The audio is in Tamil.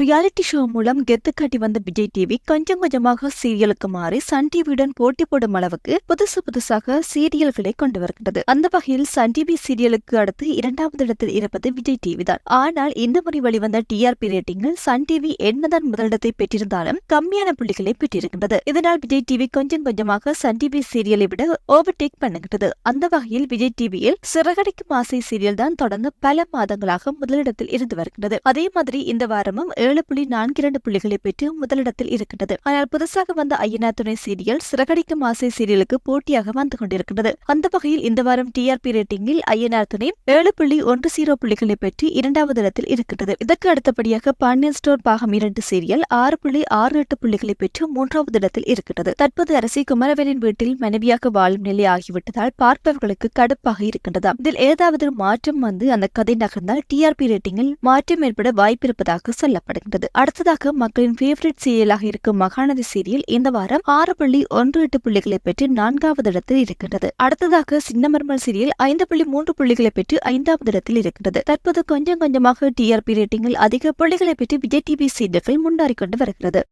ரியாலிட்டி ஷோ மூலம் கெத்து காட்டி வந்த விஜய் டிவி கொஞ்சம் கொஞ்சமாக சீரியலுக்கு மாறி சன் டிவியுடன் போட்டி போடும் அளவுக்கு புதுசாக சீரியல்களை கொண்டு வருகிறது. அந்த வகையில் சன் டிவி சீரியலுக்கு அடுத்து 2வது இடத்தில் இருப்பது விஜய் டிவி தான். ஆனால் இந்த முறை வெளிவந்த டிஆர்பி ரேட்டிங்கில் சன் டிவி என்னதான் முதலிடத்தை பெற்றிருந்தாலும் கம்மியான புள்ளிகளை பெற்றிருக்கின்றது. இதனால் விஜய் டிவி கொஞ்சம் கொஞ்சமாக சன் டிவி சீரியலை விட ஓவர்டேக் பண்ணுகிறது. அந்த வகையில் விஜய் டிவியில் சிறகடிக்கும் ஆசை சீரியல் தான் தொடர்ந்து பல மாதங்களாக முதலிடத்தில் இருந்து வருகிறது. அதே மாதிரி இந்த வாரமும் 7.42 புள்ளிகளை பெற்று முதலிடத்தில் இருக்கின்றது. ஆனால் புதுசாக வந்த ஐயனார் துணை சீரியல் சிறகடிக்கும் ஆசை சீரியலுக்கு போட்டியாக வந்து கொண்டிருக்கின்றது. அந்த வகையில் இந்த வாரம் டிஆர்பி ரேட்டிங்கில் ஐயனார் துணை 7.10 புள்ளிகளை பெற்று 2வது இடத்தில் இருக்கின்றது. இதற்கு அடுத்தபடியாக பாண்டியன் ஸ்டோர் பாகம் 2 சீரியல் 6.68 புள்ளிகளை பெற்று 3வது இடத்தில் இருக்கின்றது. தற்போது அரசி குமரவேலின் வீட்டில் மனைவியாக வாழும் நிலை ஆகிவிட்டதால் பார்ப்பவர்களுக்கு கடுப்பாக இருக்கின்றதா. இதில் ஏதாவது மாற்றம் வந்து அந்த கதை நகர்ந்தால் டிஆர்பி ரேட்டிங்கில் மாற்றம் ஏற்பட வாய்ப்பிருப்பதாக சொல்லப்படுகிறது. அடுத்ததாக மக்களின் ஃபேவரட் சீரியலாக இருக்கும் மகாநதி சீரியல் இந்த வாரம் 6.18 புள்ளிகளை பெற்று 4வது இடத்தில் இருக்கின்றது. அடுத்ததாக சின்னமர்மல் சீரியல் 5.3 புள்ளிகளை பெற்று 5வது இடத்தில் இருக்கின்றது. தற்போது கொஞ்சம் கொஞ்சமாக டிஆர்பி ரேட்டிங்கில் அதிக புள்ளிகளை பெற்று விஜய் டிவி சீரியல்கள் முன்னேறிக் கொண்டு வருகிறது.